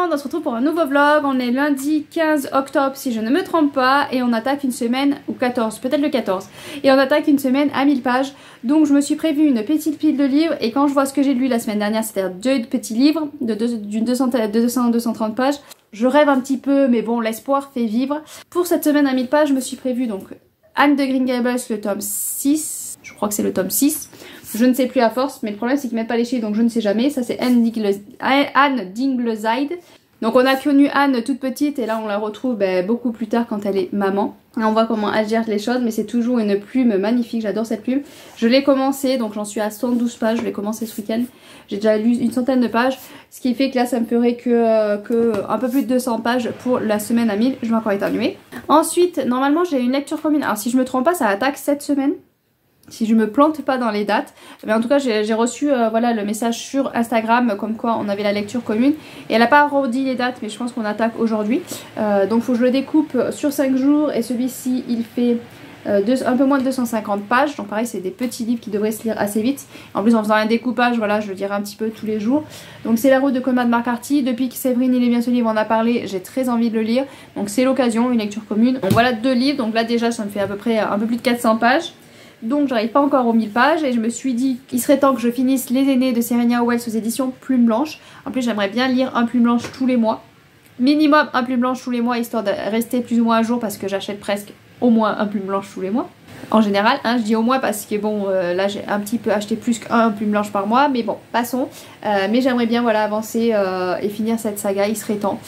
monde, on se retrouve pour un nouveau vlog. On est lundi 15 octobre si je ne me trompe pas et on attaque une semaine, ou 14, peut-être le 14. Et on attaque une semaine à 1000 pages. Donc je me suis prévu une petite pile de livres et quand je vois ce que j'ai lu la semaine dernière, c'est-à-dire 2 petits livres d'une 200-230 pages, je rêve un petit peu mais bon, l'espoir fait vivre. Pour cette semaine à 1000 pages, je me suis prévu donc Anne de Green Gables, le tome 6, je crois que c'est le tome 6. Je ne sais plus à force, mais le problème c'est qu'ils mettent pas les chiffres donc je ne sais jamais. Ça c'est Anne d'Ingleside. Donc on a connu Anne toute petite et là on la retrouve beaucoup plus tard quand elle est maman. Et on voit comment elle gère les choses, mais c'est toujours une plume magnifique, j'adore cette plume. Je l'ai commencé, donc j'en suis à 112 pages, je l'ai commencé ce week-end. J'ai déjà lu une centaine de pages, ce qui fait que là ça me ferait que un peu plus de 200 pages pour la semaine à 1000, je vais encore éternuer. Ensuite, normalement j'ai une lecture commune, alors si je me trompe pas ça attaque cette semaine. Si je me plante pas dans les dates, mais en tout cas j'ai reçu voilà, le message sur Instagram comme quoi on avait la lecture commune et elle n'a pas redit les dates mais je pense qu'on attaque aujourd'hui, donc il faut que je le découpe sur 5 jours et celui-ci il fait un peu moins de 250 pages, donc pareil c'est des petits livres qui devraient se lire assez vite. En plus en faisant un découpage, voilà, je le dirai un petit peu tous les jours. Donc c'est La route de Colmar de Marc-Harty. Depuis que Séverine il est bien ce livre en a parlé, j'ai très envie de le lire, donc c'est l'occasion, une lecture commune. Donc voilà 2 livres, donc là déjà ça me fait à peu près un peu plus de 400 pages. Donc j'arrive pas encore aux 1000 pages et je me suis dit qu'il serait temps que je finisse Les Aînés de Serena Wells aux éditions Plume Blanche. En plus j'aimerais bien lire un Plume Blanche tous les mois. Minimum un Plume Blanche tous les mois histoire de rester plus ou moins à jour parce que j'achète presque au moins un Plume Blanche tous les mois. En général, hein, je dis au moins parce que bon là j'ai un petit peu acheté plus qu'un Plume Blanche par mois. Mais bon, passons. Mais j'aimerais bien voilà, avancer et finir cette saga, il serait temps.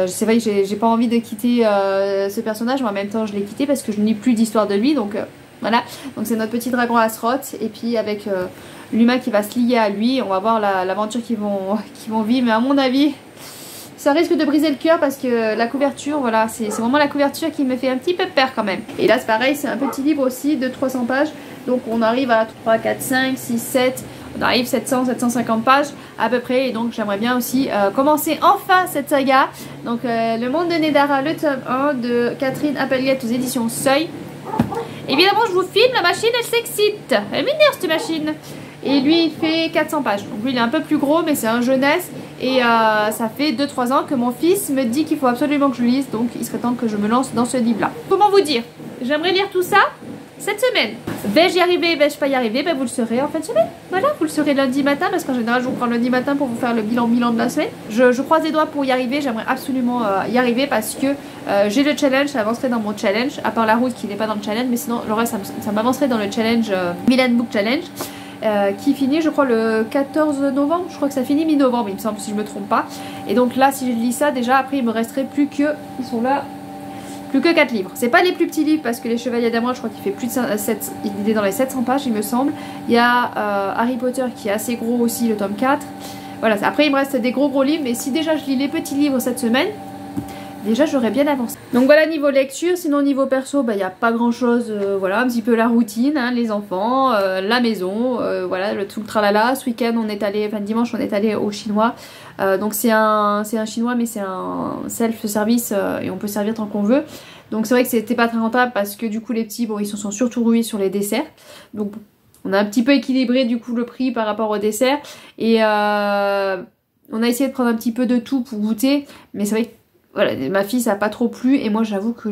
C'est vrai que j'ai pas envie de quitter ce personnage mais en même temps je l'ai quitté parce que je n'ai plus d'histoire de lui donc... Voilà, donc c'est notre petit dragon Azeroth et puis avec l'humain qui va se lier à lui, on va voir l'aventure qu'ils vont vivre, mais à mon avis ça risque de briser le cœur parce que la couverture, voilà, c'est vraiment la couverture qui me fait un petit peu peur quand même. Et là c'est pareil, c'est un petit livre aussi de 300 pages, donc on arrive à 3, 4, 5, 6, 7, on arrive 700, 750 pages à peu près et donc j'aimerais bien aussi commencer enfin cette saga. Donc Le Monde de Nedara, le tome 1 de Catherine Applegate aux éditions Seuil. Évidemment je vous filme, la machine elle s'excite, elle m'énerve cette machine. Et lui il fait 400 pages, donc lui il est un peu plus gros mais c'est un jeunesse. Et ça fait 2-3 ans que mon fils me dit qu'il faut absolument que je le lise, donc il serait temps que je me lance dans ce livre là. Comment vous dire, j'aimerais lire tout ça cette semaine. Vais-je y arriver, vais-je pas y arriver, vous le saurez en fin de semaine. Voilà, vous le saurez lundi matin parce qu'en général je vous prends lundi matin pour vous faire le bilan de la semaine. Je croise les doigts pour y arriver, j'aimerais absolument y arriver parce que j'ai le challenge, ça avancerait dans mon challenge, à part la route qui n'est pas dans le challenge, mais sinon le reste ça m'avancerait dans le challenge Milan Book Challenge. Qui finit je crois le 14 novembre, je crois que ça finit mi-novembre il me semble si je me trompe pas. Et donc là si je lis ça déjà après il me resterait plus que, ils sont là, plus que 4 livres. C'est pas les plus petits livres parce que les Chevaliers d'Émeraude je crois qu'il fait plus de 7, il est dans les 700 pages il me semble. Il y a Harry Potter qui est assez gros aussi, le tome 4. Voilà, après il me reste des gros livres mais si déjà je lis les petits livres cette semaine, déjà j'aurais bien avancé. Donc voilà niveau lecture, sinon niveau perso il n'y a pas grand chose, voilà un petit peu la routine, hein, les enfants, la maison, voilà tout le tralala. Ce week-end on est allé, enfin dimanche on est allé au chinois, donc c'est un chinois mais c'est un self-service et on peut servir tant qu'on veut. Donc c'est vrai que c'était pas très rentable parce que du coup les petits bon ils se sont surtout rués sur les desserts. Donc on a un petit peu équilibré du coup le prix par rapport aux desserts et on a essayé de prendre un petit peu de tout pour goûter, mais c'est vrai que voilà, ma fille ça a pas trop plu et moi j'avoue que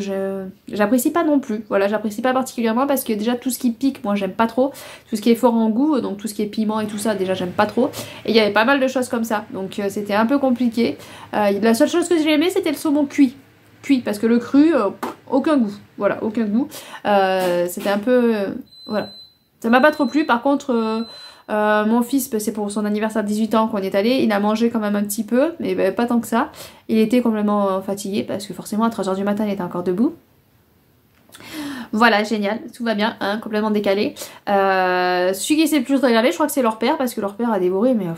j'apprécie pas non plus, voilà j'apprécie pas particulièrement parce que déjà tout ce qui pique moi j'aime pas trop, tout ce qui est fort en goût donc tout ce qui est piment et tout ça déjà j'aime pas trop et il y avait pas mal de choses comme ça donc c'était un peu compliqué. La seule chose que j'ai aimé c'était le saumon cuit parce que le cru aucun goût, voilà aucun goût, c'était un peu voilà ça m'a pas trop plu. Par contre mon fils, c'est pour son anniversaire de 18 ans qu'on est allé, il a mangé quand même un petit peu, mais pas tant que ça. Il était complètement fatigué parce que forcément à 3 h du matin il était encore debout. Voilà, génial, tout va bien, hein, complètement décalé. Celui qui s'est le plus régalé, je crois que c'est leur père, parce que leur père a dévoré, mais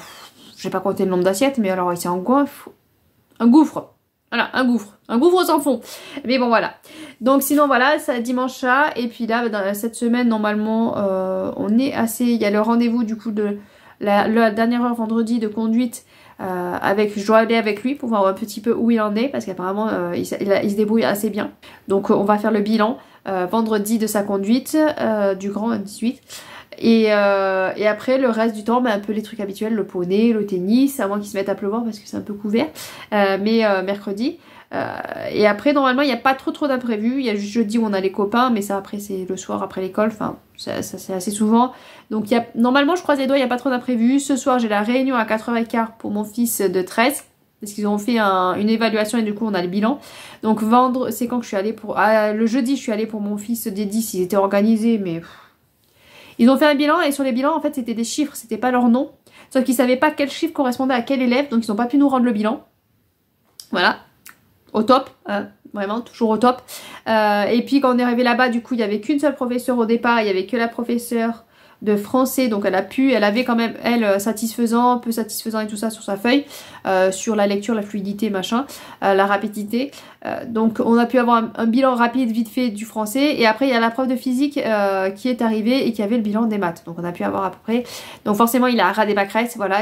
j'ai pas compté le nombre d'assiettes, mais alors il s'est un gouffre. Voilà, un gouffre sans fond. Mais bon voilà. Donc sinon voilà, c'est dimanche ça. Et puis là, dans cette semaine, normalement, on est assez... Il y a le rendez-vous du coup de la dernière heure vendredi de conduite. Je dois aller avec lui pour voir un petit peu où il en est. Parce qu'apparemment, il se débrouille assez bien. Donc on va faire le bilan vendredi de sa conduite, du grand 18. Et après le reste du temps, un peu les trucs habituels, le poney, le tennis, à moins qu'ils se mettent à pleuvoir parce que c'est un peu couvert, mais mercredi. Et après normalement il n'y a pas trop d'imprévus, il y a juste jeudi où on a les copains, mais ça après c'est le soir après l'école, enfin ça c'est assez souvent. Donc normalement je croise les doigts, il n'y a pas trop d'imprévus. Ce soir j'ai la réunion à 4h15 pour mon fils de 13. Parce qu'ils ont fait une évaluation et du coup on a le bilan. Donc c'est quand que je suis allée pour... le jeudi je suis allée pour mon fils des 10, ils étaient organisés mais... Ils ont fait un bilan et sur les bilans en fait c'était des chiffres, c'était pas leur nom. Sauf qu'ils savaient pas quel chiffre correspondait à quel élève, donc ils n'ont pas pu nous rendre le bilan. Voilà, au top, vraiment toujours au top. Et puis quand on est arrivé là-bas du coup il y avait qu'une seule professeure au départ, il y avait que la professeure de français, donc elle avait quand même elle peu satisfaisant et tout ça sur sa feuille, sur la lecture, la fluidité machin, la rapidité, donc on a pu avoir un bilan rapide vite fait du français et après il y a la prof de physique qui est arrivée et qui avait le bilan des maths, donc on a pu avoir à peu près, donc forcément il a ras des pâquerettes, voilà,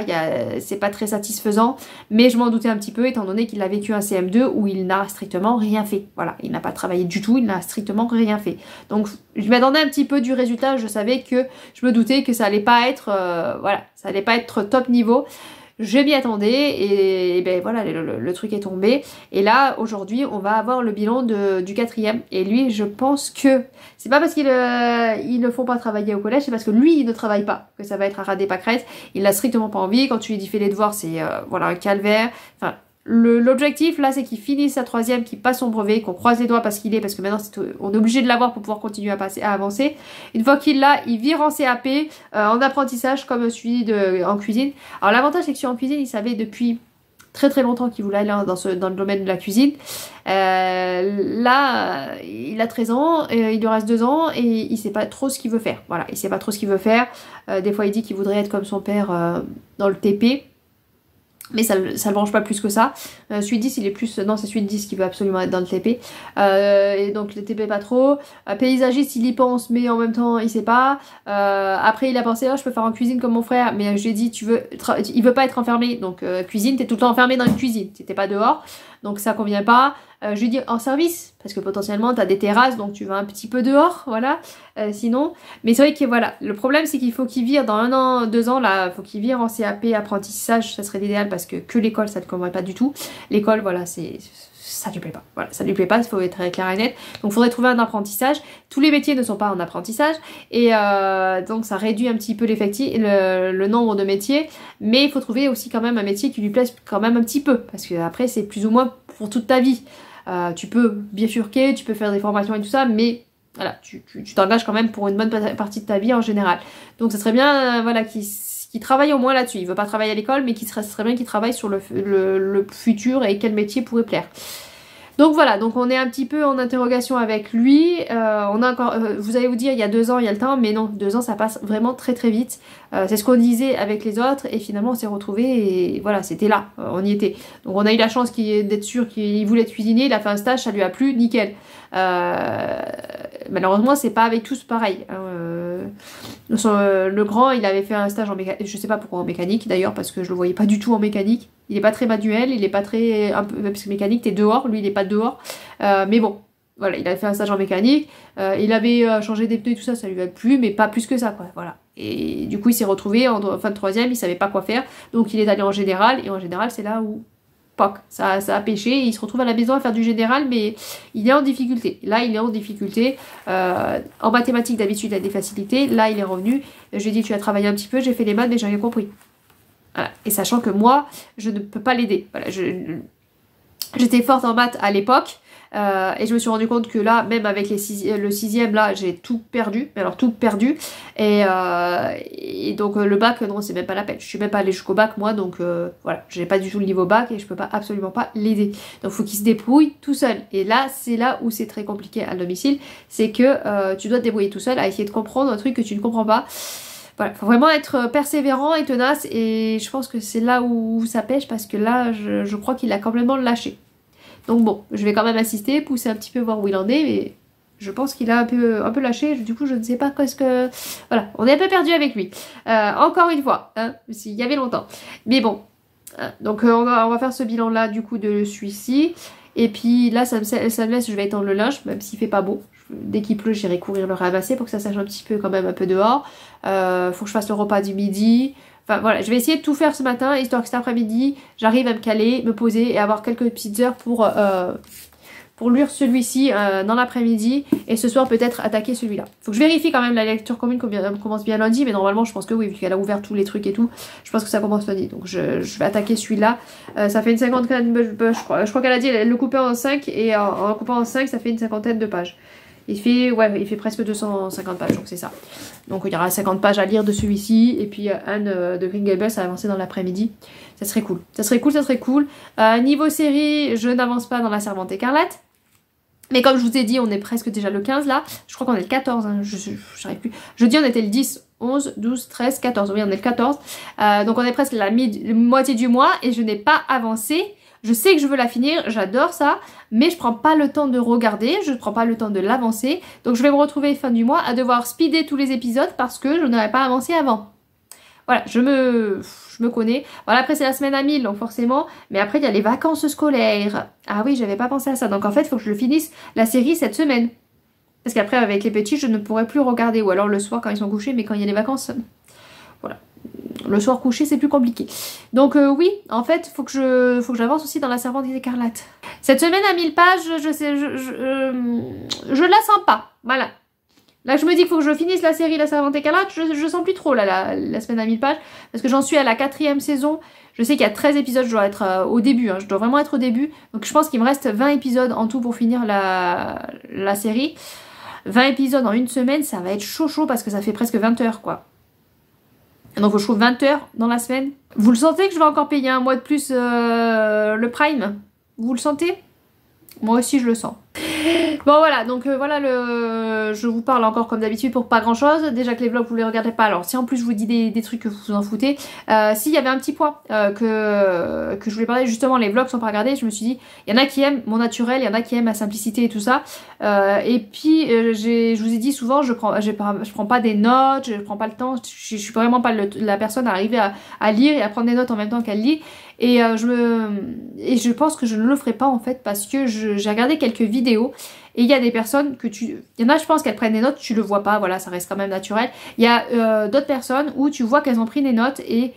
c'est pas très satisfaisant, mais je m'en doutais un petit peu étant donné qu'il a vécu un CM2 où il n'a strictement rien fait, voilà, il n'a pas travaillé du tout, il n'a strictement rien fait, donc je m'attendais un petit peu du résultat, je savais que je me doutais que ça allait pas être voilà, ça allait pas être top niveau. Je m'y attendais et ben voilà, le truc est tombé. Et là, aujourd'hui, on va avoir le bilan du 4e. Et lui, je pense que c'est pas parce qu'ils ne font pas travailler au collège, c'est parce que lui, il ne travaille pas, que ça va être à ras des pâquerettes. Il n'a strictement pas envie. Quand tu lui dis fais les devoirs, c'est voilà, un calvaire. Enfin, l'objectif là c'est qu'il finisse sa 3e, qu'il passe son brevet, qu'on croise les doigts parce que maintenant on est obligé de l'avoir pour pouvoir continuer à avancer. Une fois qu'il l'a, il vire en CAP, en apprentissage comme celui en cuisine. Alors l'avantage c'est que celui en cuisine il savait depuis très longtemps qu'il voulait aller dans le domaine de la cuisine. Là il a 13 ans, il lui reste 2 ans et il sait pas trop ce qu'il veut faire. Voilà, il sait pas trop ce qu'il veut faire. Des fois il dit qu'il voudrait être comme son père dans le TP. Mais ça le branche pas plus que ça. Celui 10 il est plus... Non c'est celui 10 qui veut absolument être dans le TP. Et donc le TP pas trop. Paysagiste il y pense mais en même temps il sait pas. Après il a pensé je peux faire en cuisine comme mon frère. Mais je lui ai dit il veut pas être enfermé. Donc cuisine, t'es tout le temps enfermé dans une cuisine. T'es pas dehors. Donc ça convient pas. Je lui dis en service. Parce que potentiellement t'as des terrasses donc tu vas un petit peu dehors. Voilà. Sinon. Mais c'est vrai que voilà. Le problème c'est qu'il faut qu'il vire dans 1 an, 2 ans là. Il faut qu'il vire en CAP apprentissage. Ça serait l'idéal parce que l'école ça ne convient pas du tout. L'école voilà ça lui plaît pas. Voilà, ça lui plaît pas, il faut être très clair et net. Donc il faudrait trouver un apprentissage. Tous les métiers ne sont pas en apprentissage. Et donc ça réduit un petit peu le nombre de métiers. Mais il faut trouver aussi quand même un métier qui lui plaise quand même un petit peu. Parce que après c'est plus ou moins pour toute ta vie. Tu peux bifurquer, tu peux faire des formations et tout ça, mais voilà, tu t'engages quand même pour une bonne partie de ta vie en général. Donc ça serait bien voilà, qu'il travaille au moins là-dessus. Il veut pas travailler à l'école, mais ça serait bien qu'il travaille sur le futur et quel métier pourrait plaire. Donc voilà, donc on est un petit peu en interrogation avec lui. On a encore, vous allez vous dire, il y a 2 ans, il y a le temps, mais non, 2 ans, ça passe vraiment très vite. C'est ce qu'on disait avec les autres, et finalement on s'est retrouvés, et voilà, c'était là, on y était. Donc on a eu la chance d'être sûr qu'il voulait être cuisinier, il a fait un stage, ça lui a plu, nickel. Malheureusement, c'est pas avec tous pareil. Le grand, il avait fait un stage en mécanique, je sais pas pourquoi en mécanique d'ailleurs, parce que je le voyais pas du tout en mécanique. Il est pas très manuel, il est pas très... parce que mécanique, t'es dehors, lui il est pas dehors. Mais bon, voilà, il avait fait un stage en mécanique, il avait changé des pneus et tout ça, ça lui a plu, mais pas plus que ça, quoi, voilà. Et du coup, il s'est retrouvé en fin de 3e, il savait pas quoi faire, donc il est allé en général, et en général, c'est là où... Ça a pêché, il se retrouve à la maison à faire du général, mais il est en difficulté. Là, il est en difficulté. En mathématiques, d'habitude, il a des facilités. Là, il est revenu. Je lui ai dit, tu as travaillé un petit peu, j'ai fait les maths, mais j'ai rien compris. Voilà. Et sachant que moi, je ne peux pas l'aider. Voilà, j'étais forte en maths à l'époque. Et je me suis rendu compte que là, même avec le 6e, là, j'ai tout perdu. Mais alors, tout perdu. Et donc, le bac, non, c'est même pas la peine. Je suis même pas allée jusqu'au bac, moi. Donc, voilà, j'ai pas du tout le niveau bac et je peux absolument pas l'aider. Donc, faut qu'il se débrouille tout seul. Et là, c'est là où c'est très compliqué à domicile. C'est que tu dois te débrouiller tout seul à essayer de comprendre un truc que tu ne comprends pas. Voilà, faut vraiment être persévérant et tenace. Et je pense que c'est là où ça pêche parce que là, je crois qu'il a complètement lâché. Donc bon, je vais quand même assister, pousser un petit peu, voir où il en est, mais je pense qu'il a un peu lâché, du coup je ne sais pas qu'est-ce que... Voilà, on est un peu perdu avec lui. Encore une fois, hein, il y avait longtemps. Mais bon, donc on va faire ce bilan-là du coup de celui-ci. Et puis là, ça me laisse, je vais étendre le linge, même s'il fait pas beau. dès qu'il pleut, j'irai courir le ramasser pour que ça sèche un petit peu quand même un peu dehors. Faut que je fasse le repas du midi. Enfin voilà, je vais essayer de tout faire ce matin, histoire que cet après-midi, j'arrive à me caler, me poser et avoir quelques petites heures pour lire celui-ci dans l'après-midi et ce soir peut-être attaquer celui-là. Faut que je vérifie quand même la lecture commune commence bien lundi, mais normalement je pense que oui, vu qu'elle a ouvert tous les trucs et tout, je pense que ça commence lundi. Donc je vais attaquer celui-là. Ça fait une cinquantaine de pages, je crois qu'elle a dit elle le coupait en 5 et en coupant en 5 ça fait une cinquantaine de pages. Il fait presque 250 pages, donc c'est ça. Donc il y aura 50 pages à lire de celui-ci, et puis Anne de Green Gables à avancer dans l'après-midi. Ça serait cool. Ça serait cool. Niveau série, je n'avance pas dans La Servante écarlate. Mais comme je vous ai dit, on est presque déjà le 15 là. Je crois qu'on est le 14, hein. J'arrive plus. Jeudi on était le 10, 11, 12, 13, 14. Oui, on est le 14. Donc on est presque la moitié du mois et je n'ai pas avancé. Je sais que je veux la finir, j'adore ça, mais je prends pas le temps de regarder, je prends pas le temps de l'avancer. Donc je vais me retrouver fin du mois à devoir speeder tous les épisodes parce que je n'aurais pas avancé avant. Voilà, je me connais. Voilà, après c'est la semaine à 1000, donc forcément. Mais après il y a les vacances scolaires. Ah oui, j'avais pas pensé à ça. Donc en fait, il faut que je le finisse la série cette semaine. Parce qu'après avec les petits, je ne pourrai plus regarder. Ou alors le soir quand ils sont couchés, mais quand il y a les vacances... Voilà. Le soir couché, c'est plus compliqué. Donc oui, en fait, faut que j'avance aussi dans La Servante écarlate. Cette semaine à 1000 pages, je la sens pas. Voilà. Là, je me dis qu'il faut que je finisse la série La Servante écarlate. Je sens plus trop là, la semaine à 1000 pages. Parce que j'en suis à la 4e saison. Je sais qu'il y a 13 épisodes, je dois être au début. Hein, je dois vraiment être au début. Donc je pense qu'il me reste 20 épisodes en tout pour finir la série. 20 épisodes en une semaine, ça va être chaud parce que ça fait presque 20 heures quoi. Donc je trouve 20 heures dans la semaine. Vous le sentez que je vais encore payer un mois de plus le Prime? Vous le sentez? Moi aussi je le sens. Bon voilà, donc voilà, je vous parle encore comme d'habitude pour pas grand chose. Déjà que les vlogs vous les regardez pas, alors si en plus je vous dis des trucs que vous vous en foutez. S'il y avait un petit point que je voulais parler, justement les vlogs sont pas regardés, je me suis dit, il y en a qui aiment mon naturel, il y en a qui aiment ma simplicité et tout ça. Et puis je vous ai dit souvent, je prends pas des notes, je prends pas le temps, je suis vraiment pas la personne à arriver à lire et à prendre des notes en même temps qu'elle lit. Et je pense que je ne le ferai pas en fait parce que j'ai regardé quelques vidéos et il y a des personnes il y en a je pense qu'elles prennent des notes, tu le vois pas, voilà, ça reste quand même naturel. Il y a d'autres personnes où tu vois qu'elles ont pris des notes et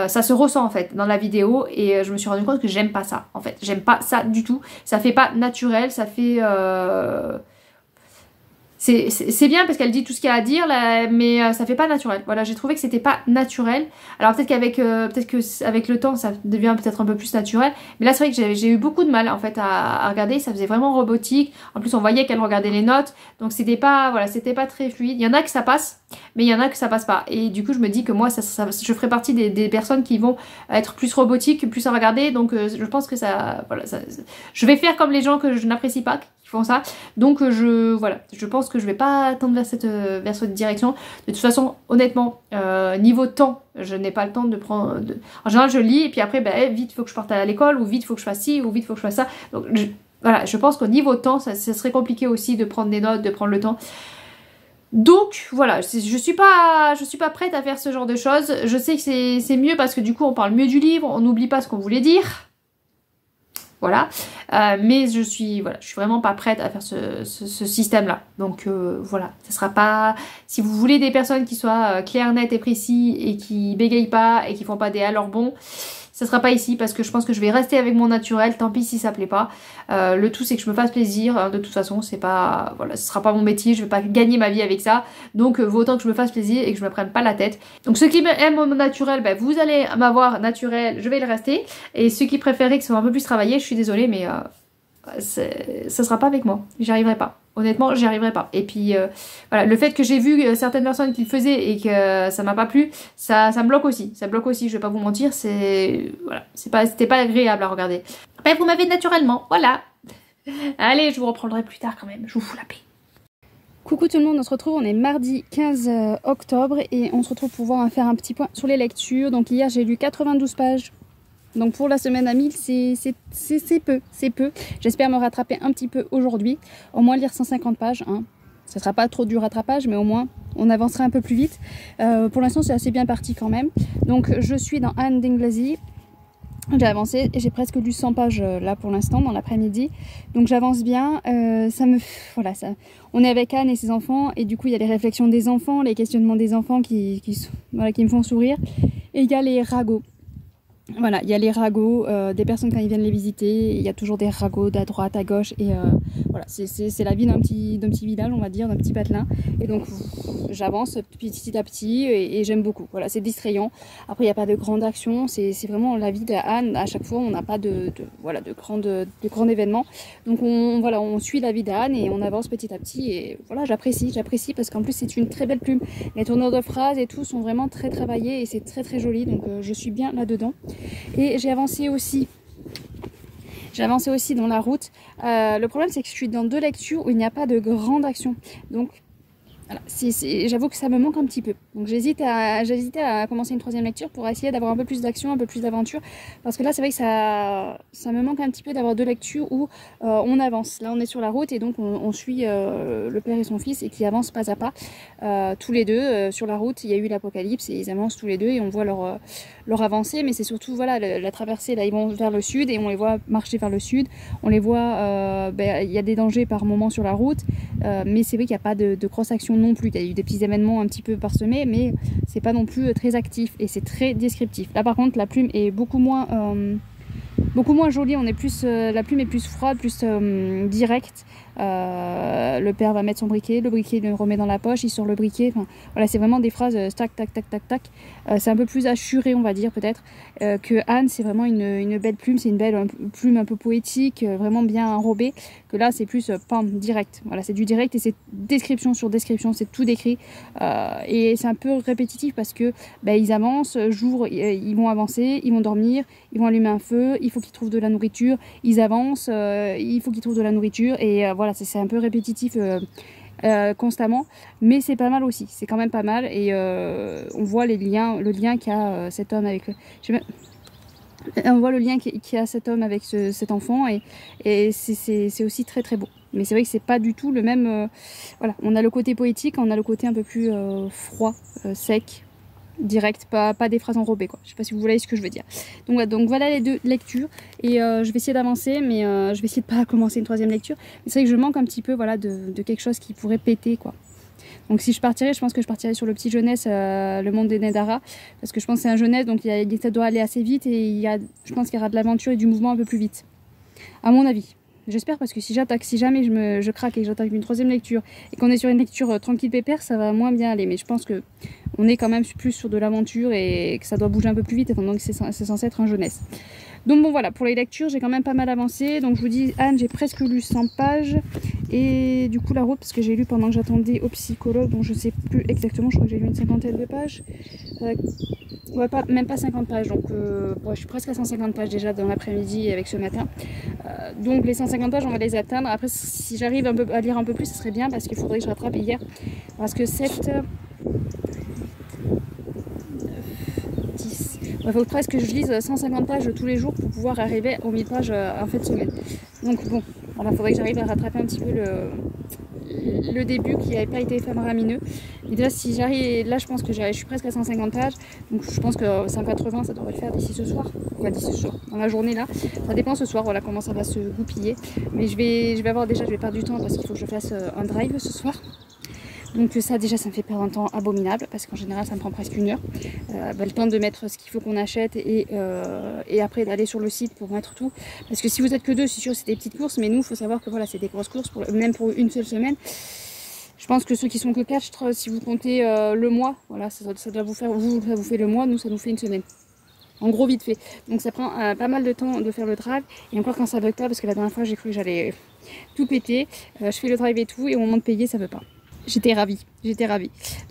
ça se ressent en fait dans la vidéo et je me suis rendu compte que j'aime pas ça en fait, j'aime pas ça du tout, ça fait pas naturel, ça fait... C'est bien parce qu'elle dit tout ce qu'il y a à dire là, mais ça fait pas naturel. Voilà, j'ai trouvé que c'était pas naturel. Alors peut-être qu'avec le temps ça devient peut-être un peu plus naturel. Mais là c'est vrai que j'ai eu beaucoup de mal en fait à regarder. Ça faisait vraiment robotique. En plus on voyait qu'elle regardait les notes. Donc c'était pas, voilà, c'était pas très fluide. Il y en a que ça passe, mais il y en a que ça passe pas. Et du coup je me dis que moi je ferai partie des personnes qui vont être plus robotiques, plus à regarder. Donc je pense que je vais faire comme les gens que je n'apprécie pas, font ça, donc voilà, je pense que je vais pas tendre vers cette direction. De toute façon, honnêtement, niveau temps, je n'ai pas le temps de prendre... En général, je lis, et puis après, vite, il faut que je parte à l'école, ou vite, il faut que je fasse ci, ou vite, il faut que je fasse ça. Donc, voilà, je pense qu'au niveau temps, ça serait compliqué aussi de prendre des notes, de prendre le temps. Donc voilà, je suis pas prête à faire ce genre de choses. Je sais que c'est mieux parce que du coup, on parle mieux du livre, on n'oublie pas ce qu'on voulait dire. Voilà, mais je suis vraiment pas prête à faire ce système là. Donc voilà, ça sera pas... Si vous voulez des personnes qui soient claires, nettes et précis et qui bégayent pas et qui font pas des alors bon, ça sera pas ici parce que je pense que je vais rester avec mon naturel, tant pis si ça plaît pas. Le tout c'est que je me fasse plaisir, hein, de toute façon c'est pas... Voilà, ce sera pas mon métier, je vais pas gagner ma vie avec ça. Donc vaut autant que je me fasse plaisir et que je me prenne pas la tête. Donc ceux qui aiment mon naturel, vous allez m'avoir naturel, je vais le rester. Et ceux qui préféraient que ce soit un peu plus travaillé, je suis désolée mais ça sera pas avec moi, j'y arriverai pas. Honnêtement, j'y arriverai pas. Et puis voilà, le fait que j'ai vu certaines personnes qui le faisaient et que ça m'a pas plu, ça me bloque aussi. Ça bloque aussi, je vais pas vous mentir, voilà, c'était pas agréable à regarder. Bref, vous m'avez naturellement, voilà. Allez, je vous reprendrai plus tard quand même, je vous fous la paix. Coucou tout le monde, on se retrouve, on est mardi 15 octobre et on se retrouve pour faire un petit point sur les lectures. Donc hier j'ai lu 92 pages. Donc pour la semaine à 1000, c'est peu. J'espère me rattraper un petit peu aujourd'hui. Au moins lire 150 pages. Hein. Ce ne sera pas trop du rattrapage, mais au moins on avancera un peu plus vite. Pour l'instant, c'est assez bien parti quand même. Donc je suis dans Anne d'Inglesey. J'ai avancé et j'ai presque lu 100 pages là pour l'instant dans l'après-midi, donc j'avance bien. Voilà, on est avec Anne et ses enfants et du coup il y a les réflexions des enfants, les questionnements des enfants voilà, qui me font sourire, et il y a les ragots. Voilà, il y a les ragots des personnes quand ils viennent les visiter, il y a toujours des ragots à droite, à gauche, et voilà, c'est la vie d'un petit village, on va dire, d'un petit patelin, et donc j'avance petit à petit et j'aime beaucoup. Voilà, c'est distrayant. Après, il n'y a pas de grande action, c'est vraiment la vie d'Anne. À chaque fois, on n'a pas de grands événements, donc voilà, on suit la vie d'Anne et on avance petit à petit, et voilà, j'apprécie parce qu'en plus c'est une très belle plume. Les tournures de phrases et tout sont vraiment très travaillés et c'est très joli, donc je suis bien là-dedans. Et j'ai avancé aussi dans la route. Le problème, c'est que je suis dans 2 lectures où il n'y a pas de grande action. Donc, voilà, j'avoue que ça me manque un petit peu. Donc, j'hésitais à commencer une 3e lecture pour essayer d'avoir un peu plus d'action, un peu plus d'aventure. Parce que là, c'est vrai que ça me manque un petit peu d'avoir 2 lectures où on avance. Là, on est sur la route et donc on suit le père et son fils et qui avancent pas à pas. Tous les deux, sur la route, il y a eu l'apocalypse et ils avancent tous les deux et on voit leur avancée. Mais c'est surtout, voilà, la traversée. Là, ils vont vers le sud et on les voit marcher vers le sud. On les voit, il y a des dangers par moments sur la route. Mais c'est vrai qu'il n'y a pas de grosse action non plus. Il y a eu des petits événements un petit peu parsemés, mais c'est pas non plus très actif et c'est très descriptif. Là par contre la plume est beaucoup moins jolie, la plume est plus froide, plus directe. Le père va mettre son briquet, le briquet il le remet dans la poche, il sort le briquet. Enfin, voilà, c'est vraiment des phrases tac tac tac tac tac. C'est un peu plus assuré, on va dire peut-être, que Anne. C'est vraiment une belle plume, c'est une belle plume un peu poétique, vraiment bien enrobée. Que là c'est plus direct. Voilà, c'est du direct et c'est description sur description, c'est tout décrit. Et c'est un peu répétitif parce que ils avancent, ils vont avancer, ils vont dormir, ils vont allumer un feu, il faut qu'ils trouvent de la nourriture, ils avancent, il faut qu'ils trouvent de la nourriture et voilà, c'est un peu répétitif constamment, mais c'est pas mal aussi, c'est quand même pas mal et on voit le lien qu'a cet homme avec on voit le lien qu'il y a cet homme avec cet enfant et c'est aussi très beau. Mais c'est vrai que c'est pas du tout le même. Voilà, on a le côté poétique, on a le côté un peu plus froid, sec, direct, pas des phrases enrobées quoi. Je sais pas si vous voyez ce que je veux dire. Donc voilà les 2 lectures et je vais essayer d'avancer, mais je vais essayer de pas commencer une 3e lecture. Mais c'est vrai que je manque un petit peu, voilà, de quelque chose qui pourrait péter quoi. Donc si je partirais, je pense que je partirais sur le petit jeunesse, le monde des Nedara, parce que je pense que c'est un jeunesse, donc ça doit aller assez vite et je pense qu'il y aura de l'aventure et du mouvement un peu plus vite, à mon avis. J'espère, parce que si jamais je craque et que j'attaque une 3e lecture et qu'on est sur une lecture tranquille pépère, ça va moins bien aller. Mais je pense que on est quand même plus sur de l'aventure et que ça doit bouger un peu plus vite étant donné que c'est censé être un jeunesse. Donc bon voilà, pour les lectures j'ai quand même pas mal avancé. Donc je vous dis, Anne, j'ai presque lu 100 pages. Et du coup la route, parce que j'ai lu pendant que j'attendais au psychologue, donc je sais plus exactement, je crois que j'ai lu une 50aine de pages. Ouais, même pas 50 pages, donc je suis presque à 150 pages déjà dans l'après-midi avec ce matin. Donc les 150 pages on va les atteindre. Après si j'arrive à lire un peu plus, ça serait bien, parce qu'il faudrait que je rattrape hier. Parce que 7... 10... Il faut presque que je lise 150 pages tous les jours pour pouvoir arriver aux 1000 pages en fin de semaine. Donc bon, voilà, il faudrait que j'arrive à rattraper un petit peu le début qui n'avait pas été faramineux. Et déjà si j'arrive, là je pense que je suis presque à 150 pages, donc je pense que 180 ça devrait le faire d'ici ce soir. Enfin d'ici ce soir, dans la journée là. Ça dépend ce soir, voilà comment ça va se goupiller. Mais je vais avoir déjà, je vais perdre du temps parce qu'il faut que je fasse un drive ce soir. Donc ça déjà ça me fait perdre un temps abominable parce qu'en général ça me prend presque 1 heure. Le temps de mettre ce qu'il faut qu'on achète et après d'aller sur le site pour mettre tout. Parce que si vous êtes que 2, c'est sûr c'est des petites courses, mais nous il faut savoir que voilà c'est des grosses courses, même pour une seule semaine. Je pense que ceux qui sont que 4, si vous comptez le mois, voilà, ça doit vous faire, ça vous fait le mois, nous ça nous fait une semaine. En gros vite fait. Donc ça prend pas mal de temps de faire le drive. Et encore quand ça veut pas, parce que la dernière fois j'ai cru que j'allais tout péter. Je fais le drive et tout et au moment de payer ça veut pas. J'étais ravie.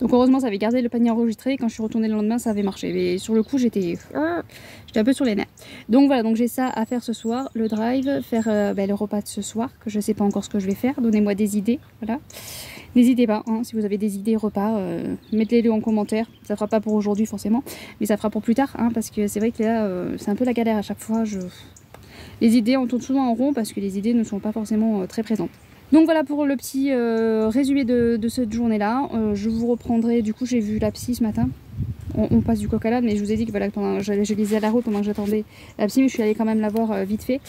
Donc heureusement ça avait gardé le panier enregistré et quand je suis retournée le lendemain ça avait marché. Mais sur le coup j'étais un peu sur les nerfs. Donc voilà, donc j'ai ça à faire ce soir, le drive, faire le repas de ce soir, que je sais pas encore ce que je vais faire. Donnez-moi des idées, voilà. N'hésitez pas, hein, si vous avez des idées repas, mettez-les en commentaire. Ça fera pas pour aujourd'hui forcément, mais ça fera pour plus tard, hein, parce que c'est vrai que là c'est un peu la galère à chaque fois. Les idées, on tourne souvent en rond parce que les idées ne sont pas forcément très présentes. Donc voilà pour le petit résumé de cette journée là. Je vous reprendrai, du coup j'ai vu la psy ce matin. on passe du coq à l'âne, mais je vous ai dit que voilà, pendant je lisais à la route pendant que j'attendais la psy, mais je suis allée quand même la voir vite fait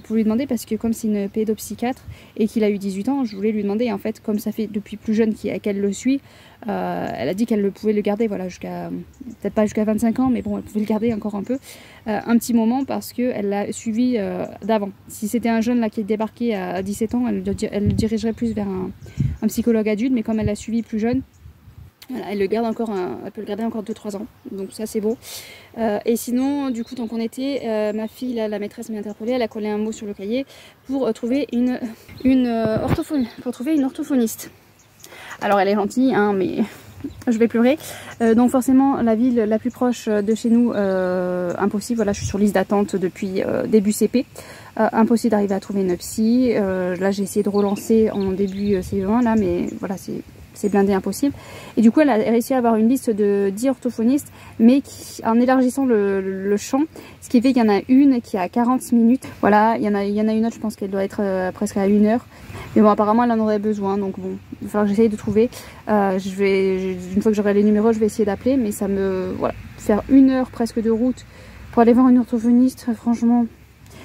pour lui demander, parce que comme c'est une pédopsychiatre et qu'il a eu 18 ans, je voulais lui demander, en fait, comme ça fait depuis plus jeune qu'elle le suit, elle a dit qu'elle pouvait le garder, voilà, jusqu'à, peut-être pas jusqu'à 25 ans, mais bon, elle pouvait le garder encore un peu, un petit moment, parce qu'elle l'a suivi d'avant. Si c'était un jeune là qui est débarqué à 17 ans, elle le dirigerait plus vers un psychologue adulte, mais comme elle l'a suivi plus jeune, voilà, elle peut le garder encore 2-3 ans, donc ça c'est beau. Et sinon, du coup, tant qu'on était, ma fille, là, la maîtresse m'a interpellée, elle a collé un mot sur le cahier pour trouver une orthophoniste. Alors elle est gentille, hein, mais je vais pleurer. Donc forcément, la ville la plus proche de chez nous, impossible. Voilà, je suis sur liste d'attente depuis début CP. Impossible d'arriver à trouver une psy. Là, j'ai essayé de relancer en début CE1, là, mais voilà, c'est blindé, impossible. Et du coup, elle a réussi à avoir une liste de 10 orthophonistes, mais en élargissant le champ, ce qui fait qu'il y en a une qui est à 40 minutes. Voilà, il y en a une autre, je pense qu'elle doit être presque à 1 heure. Mais bon, apparemment, elle en aurait besoin, donc bon, il va falloir que j'essaye de trouver. Une fois que j'aurai les numéros, je vais essayer d'appeler, mais ça me... Voilà, faire 1 heure presque de route pour aller voir une orthophoniste, franchement...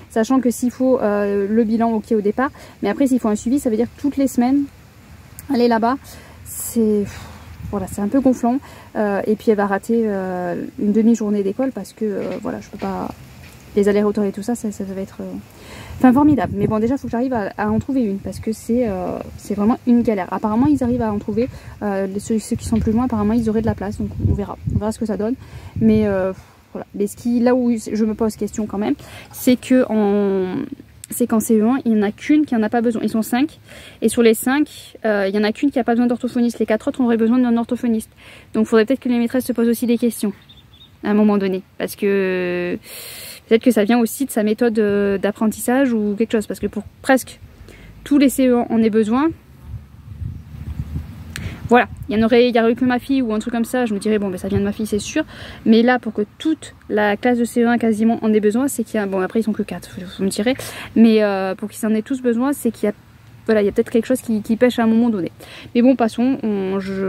Sachant que s'il faut le bilan, ok, au départ, mais après, s'il faut un suivi, ça veut dire toutes les semaines, aller là-bas, c'est voilà, c'est un peu gonflant. Et puis elle va rater une demi-journée d'école parce que voilà, je peux pas, les allers-retours et tout ça, ça va être enfin formidable. Mais bon, déjà il faut que j'arrive à en trouver une, parce que c'est vraiment une galère. Apparemment ils arrivent à en trouver, ceux qui sont plus loin, apparemment ils auraient de la place, donc on verra ce que ça donne. Mais voilà. Mais là où je me pose question quand même, c'est que qu'en CE1, il n'y en a qu'une qui n'en a pas besoin. Ils sont 5. Et sur les 5, il n'y en a qu'une qui n'a pas besoin d'orthophoniste. Les 4 autres auraient besoin d'un orthophoniste. Donc il faudrait peut-être que les maîtresses se posent aussi des questions à un moment donné. Parce que peut-être que ça vient aussi de sa méthode d'apprentissage ou quelque chose. Parce que pour presque tous les CE1, on ait besoin. Voilà, il y aurait eu que ma fille ou un truc comme ça, je me dirais bon ben ça vient de ma fille, c'est sûr. Mais là, pour que toute la classe de CE1 quasiment en ait besoin, c'est qu'il y a, bon après ils sont que 4, vous me direz, mais pour qu'ils en aient tous besoin, c'est qu'il y a, voilà, il y a peut-être quelque chose qui pêche à un moment donné. Mais bon, passons,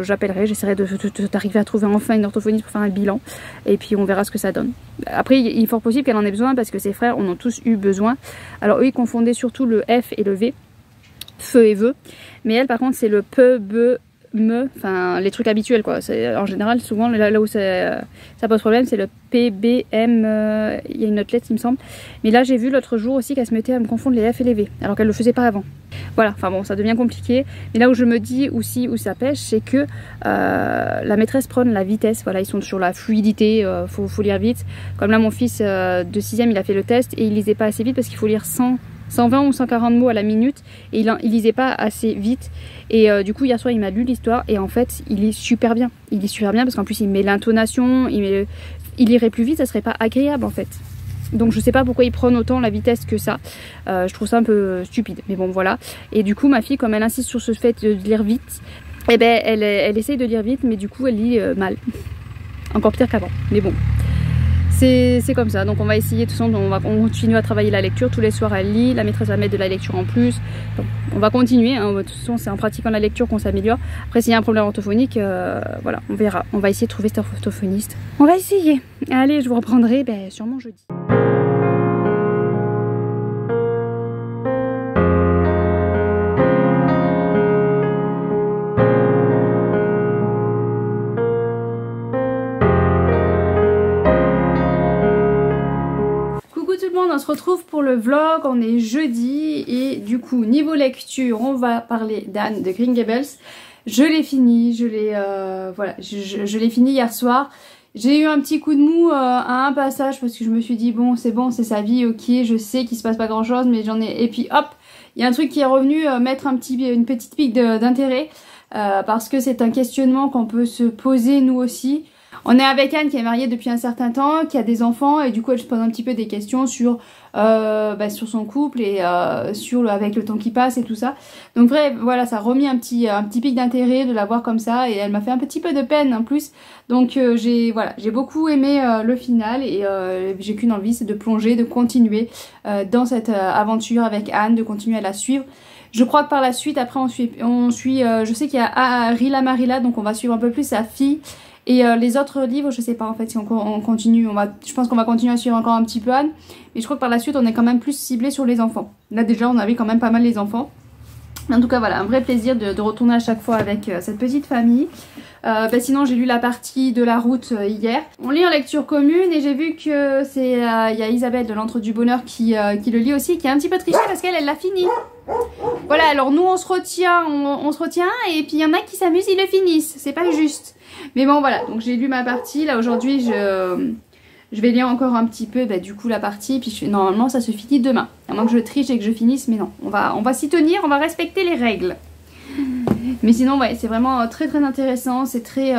j'appellerai, j'essaierai d'arriver à trouver enfin une orthophoniste pour faire un bilan, et puis on verra ce que ça donne. Après, il est fort possible qu'elle en ait besoin, parce que ses frères en ont tous eu besoin. Alors eux, ils confondaient surtout le F et le V, feu et vœu, mais elle par contre c'est le peu, be, enfin les trucs habituels quoi. En général souvent là où ça pose problème c'est le PBM, il y a une autre lettre il me semble, mais là j'ai vu l'autre jour aussi qu'elle se mettait à me confondre les F et les V alors qu'elle le faisait pas avant. Voilà, enfin bon ça devient compliqué, mais là où je me dis aussi où ça pêche, c'est que la maîtresse prône la vitesse. Voilà, ils sont sur la fluidité, faut lire vite, comme là mon fils de 6ème il a fait le test et il lisait pas assez vite parce qu'il faut lire 120 ou 140 mots à la minute et il lisait pas assez vite. Et du coup hier soir il m'a lu l'histoire et en fait il est super bien. Il est super bien parce qu'en plus il met l'intonation, il irait plus vite, ça serait pas agréable en fait. Donc je sais pas pourquoi ils prennent autant la vitesse que ça. Je trouve ça un peu stupide. Mais bon voilà. Et du coup ma fille, comme elle insiste sur ce fait de lire vite, eh ben elle essaye de lire vite mais du coup elle lit mal. Encore pire qu'avant. Mais bon. C'est comme ça, donc on va essayer, de toute façon on continue à travailler la lecture, tous les soirs elle lit, la maîtresse va mettre de la lecture en plus, donc on va continuer, hein. De toute façon c'est en pratiquant la lecture qu'on s'améliore. Après s'il y a un problème orthophonique, voilà, on verra, on va essayer de trouver cet orthophoniste. On va essayer, allez je vous reprendrai sûrement jeudi. On se retrouve pour le vlog, on est jeudi et du coup niveau lecture on va parler d'Anne de Green Gables. Je l'ai fini, je l'ai fini hier soir. J'ai eu un petit coup de mou à un passage parce que je me suis dit bon c'est sa vie, ok, je sais qu'il se passe pas grand chose mais j'en ai, et puis hop il y a un truc qui est revenu mettre une petite pique d'intérêt parce que c'est un questionnement qu'on peut se poser nous aussi. On est avec Anne qui est mariée depuis un certain temps, qui a des enfants et du coup elle se pose un petit peu des questions sur son couple et avec le temps qui passe et tout ça. Donc bref, voilà, ça a remis un petit pic d'intérêt de la voir comme ça et elle m'a fait un petit peu de peine en plus. Donc j'ai beaucoup aimé le final et j'ai qu'une envie, c'est de plonger, de continuer dans cette aventure avec Anne, de continuer à la suivre. Je crois que par la suite, après on suit je sais qu'il y a Rila Marila, donc on va suivre un peu plus sa fille. Et les autres livres, je sais pas en fait si on continue, je pense qu'on va continuer à suivre encore un petit peu Anne, mais je crois que par la suite on est quand même plus ciblé sur les enfants. Là déjà on avait quand même pas mal les enfants. En tout cas voilà, un vrai plaisir de retourner à chaque fois avec cette petite famille. Sinon j'ai lu la partie de la route hier. On lit en lecture commune et j'ai vu que c'est il y a Isabelle de l'Antre du Bonheur qui le lit aussi, qui a un petit peu triché parce qu'elle l'a fini. Voilà, alors nous on se retient, on se retient et puis il y en a qui s'amusent, ils le finissent, c'est pas juste. Mais bon voilà, donc j'ai lu ma partie, là aujourd'hui je vais lire encore un petit peu du coup la partie, puis normalement ça se finit demain. À moins que je triche et que je finisse, mais non, on va s'y tenir, on va respecter les règles. Mais sinon ouais, c'est vraiment très très intéressant, c'est très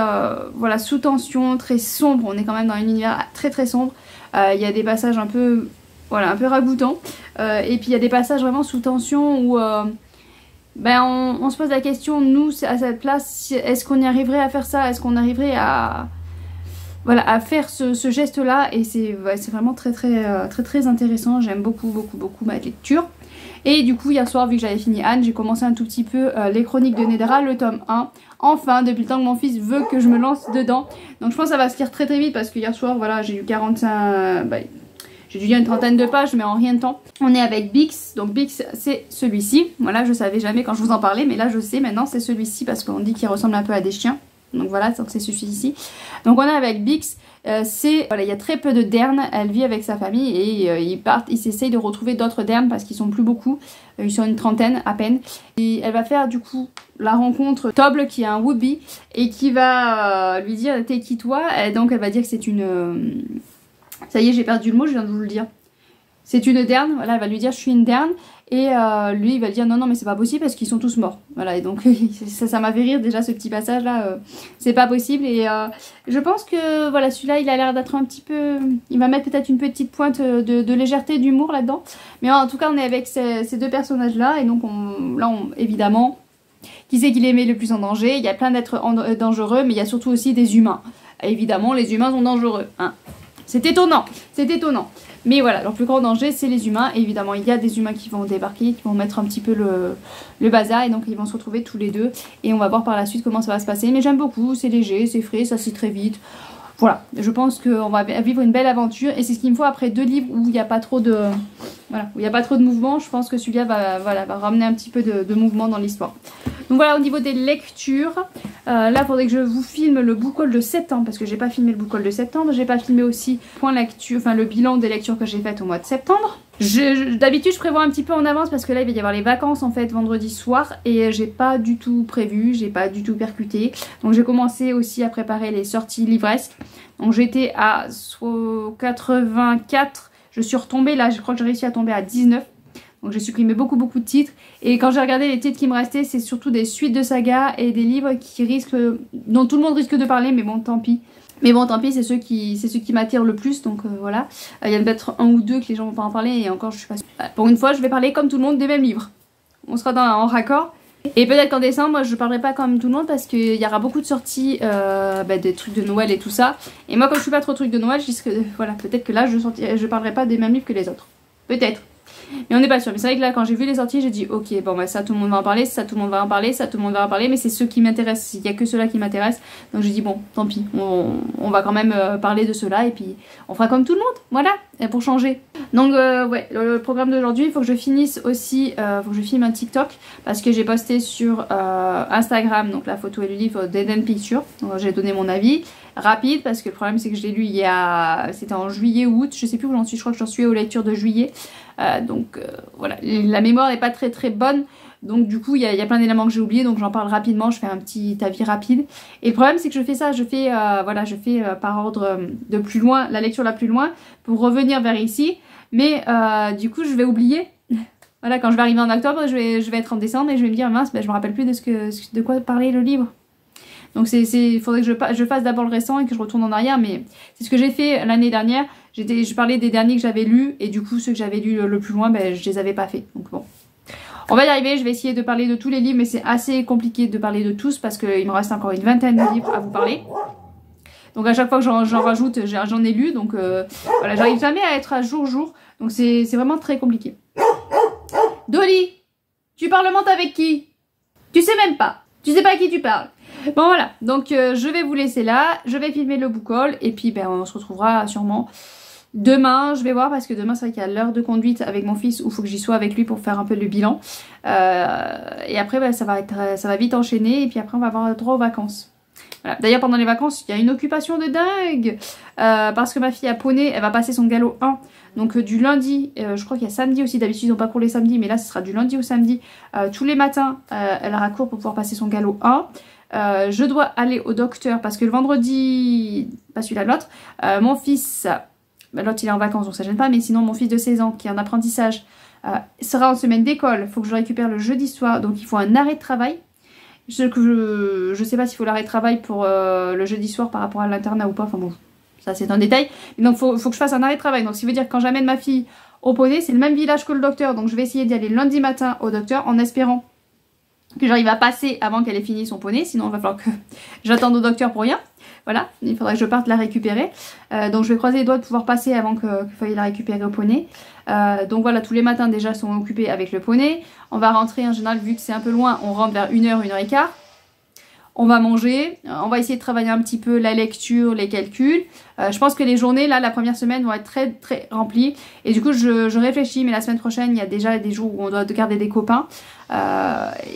voilà, sous tension, très sombre, on est quand même dans un univers très très sombre. Il y a des passages un peu, voilà, un peu ragoûtants, et puis il y a des passages vraiment sous tension où on se pose la question, nous à cette place, est-ce qu'on y arriverait à faire ça, est-ce qu'on arriverait à... Voilà, à faire ce geste là, et c'est vraiment très très intéressant. J'aime beaucoup ma lecture. Et du coup hier soir, vu que j'avais fini Anne, j'ai commencé un tout petit peu les chroniques de Nedra, le tome 1. Enfin, depuis le temps que mon fils veut que je me lance dedans. Donc je pense que ça va se lire très très vite, parce que hier soir voilà, j'ai eu 45... j'ai dû lire une trentaine de pages, mais en rien de temps. On est avec Bix, donc Bix c'est celui-ci. Voilà, je savais jamais quand je vous en parlais, mais là je sais maintenant, c'est celui-ci parce qu'on dit qu'il ressemble un peu à des chiens. Donc voilà, donc c'est celui-ci. Donc on est avec Bix, voilà, il y a très peu de dernes, elle vit avec sa famille et ils s'essayent de retrouver d'autres dernes parce qu'ils sont plus beaucoup, ils sont une trentaine à peine. Et elle va faire du coup la rencontre Toble qui est un Wooby et qui va lui dire t'es qui toi, et donc elle va dire que c'est une... Ça y est, j'ai perdu le mot, je viens de vous le dire. C'est une derne, voilà, elle va lui dire je suis une derne. Et lui il va dire non mais c'est pas possible parce qu'ils sont tous morts. Voilà, et donc ça m'a fait rire déjà ce petit passage là, c'est pas possible. Et je pense que voilà, celui-là il a l'air d'être un petit peu... Il va mettre peut-être une petite pointe de légèreté, d'humour là-dedans. Mais en tout cas on est avec ces deux personnages là. Et donc évidemment, qui c'est qui les met le plus en danger? Il y a plein d'êtres dangereux, mais il y a surtout aussi des humains. Et évidemment les humains sont dangereux, hein. C'est étonnant, c'est étonnant. Mais voilà, leur plus grand danger c'est les humains. Et évidemment il y a des humains qui vont débarquer, qui vont mettre un petit peu le bazar. Et donc ils vont se retrouver tous les deux. Et on va voir par la suite comment ça va se passer. Mais j'aime beaucoup, c'est léger, c'est frais, ça se lit très vite. Voilà, je pense qu'on va vivre une belle aventure. Et c'est ce qu'il me faut après deux livres où il n'y a pas trop de... Voilà, où il n'y a pas trop de mouvement. Je pense que celui-là va ramener un petit peu de mouvement dans l'histoire. Donc voilà, au niveau des lectures, là il faudrait que je vous filme le book haul de septembre, parce que j'ai pas filmé le book haul de septembre. J'ai pas filmé aussi le bilan des lectures que j'ai faites au mois de septembre. D'habitude je prévois un petit peu en avance parce que là il va y avoir les vacances en fait vendredi soir, et j'ai pas du tout prévu, j'ai pas du tout percuté. Donc j'ai commencé aussi à préparer les sorties livresques. Donc j'étais à 84, je suis retombée là, je crois que j'ai réussi à tomber à 19. Donc j'ai supprimé beaucoup de titres. Et quand j'ai regardé les titres qui me restaient, c'est surtout des suites de sagas et des livres dont tout le monde risque de parler, mais bon tant pis. Mais bon tant pis, c'est ceux qui m'attirent le plus, donc voilà. Il y en a peut-être un ou deux que les gens vont pas en parler, et encore je suis pas sûre. Pour une fois je vais parler comme tout le monde des mêmes livres. On sera en raccord. Et peut-être qu'en décembre je parlerai pas comme tout le monde parce qu'il y aura beaucoup de sorties des trucs de Noël et tout ça. Et moi comme je suis pas trop truc de Noël, je risque voilà, peut-être que là je parlerai pas des mêmes livres que les autres. Peut-être. Mais on n'est pas sûr. Mais c'est vrai que là quand j'ai vu les sorties, j'ai dit ok, bon bah ça tout le monde va en parler, ça tout le monde va en parler, ça tout le monde va en parler, mais c'est ceux qui m'intéressent, il n'y a que ceux-là qui m'intéressent. Donc j'ai dit bon, tant pis, on va quand même parler de ceux-là et puis on fera comme tout le monde, voilà, pour changer. Donc ouais, le programme d'aujourd'hui, il faut que je finisse aussi, faut que je filme un TikTok parce que j'ai posté sur Instagram, donc la photo et le livre d'Eden Pictures. Donc j'ai donné mon avis rapide parce que le problème c'est que je l'ai lu c'était en juillet ou août, je sais plus où j'en suis, je crois que j'en suis aux lectures de juillet. Voilà, la mémoire n'est pas très bonne, donc du coup il y a plein d'éléments que j'ai oubliés, donc j'en parle rapidement, je fais un petit avis rapide. Et le problème c'est que je fais ça, je fais par ordre de plus loin, la lecture la plus loin pour revenir vers ici, mais du coup je vais oublier. Voilà, quand je vais arriver en octobre, je vais être en décembre et je vais me dire mince, je me rappelle plus de quoi parlait le livre. Donc il faudrait que je fasse d'abord le récent et que je retourne en arrière, mais c'est ce que j'ai fait l'année dernière. Je parlais des derniers que j'avais lus et du coup ceux que j'avais lus le plus loin, je les avais pas fait. Donc bon, on va y arriver, je vais essayer de parler de tous les livres, mais c'est assez compliqué de parler de tous parce qu'il me reste encore une vingtaine de livres à vous parler. Donc à chaque fois que j'en rajoute, j'en ai lu, donc voilà, j'arrive jamais à être à jour, donc c'est vraiment très compliqué. Dolly, tu parlementes avec qui? Tu sais même pas, tu sais pas à qui tu parles. Bon voilà, donc je vais vous laisser là, je vais filmer le book haul et puis ben, on se retrouvera sûrement demain. Je vais voir parce que demain c'est vrai qu'il y a l'heure de conduite avec mon fils où il faut que j'y sois avec lui pour faire un peu le bilan. Et après ben, ça va vite enchaîner et puis après on va avoir droit aux vacances. Voilà. D'ailleurs pendant les vacances il y a une occupation de dingue parce que ma fille a poney, elle va passer son galop 1. Donc du lundi, je crois qu'il y a samedi aussi, d'habitude ils n'ont pas cours les samedis, mais là ce sera du lundi au samedi. Tous les matins elle aura cours pour pouvoir passer son galop 1. Je dois aller au docteur parce que le vendredi, pas celui-là l'autre, mon fils, l'autre il est en vacances donc ça gêne pas, mais sinon mon fils de 16 ans qui est en apprentissage sera en semaine d'école, il faut que je le récupère le jeudi soir, donc il faut un arrêt de travail. Je sais pas s'il faut l'arrêt de travail pour le jeudi soir par rapport à l'internat ou pas, enfin bon, ça c'est un détail. Donc faut que je fasse un arrêt de travail, donc ce qui veut dire que quand j'amène ma fille au poney, c'est le même village que le docteur, donc je vais essayer d'y aller lundi matin au docteur en espérant que j'arrive à passer avant qu'elle ait fini son poney, sinon il va falloir que j'attende au docteur pour rien. Voilà, il faudrait que je parte la récupérer. Donc je vais croiser les doigts de pouvoir passer avant qu'il faille la récupérer au poney. Donc voilà, tous les matins déjà sont occupés avec le poney. On va rentrer en général, vu que c'est un peu loin, on rentre vers 1h, 1h15. On va manger, on va essayer de travailler un petit peu la lecture, les calculs. Je pense que les journées, là, la première semaine vont être très très remplies. Et du coup, je réfléchis, mais la semaine prochaine, il y a déjà des jours où on doit garder des copains.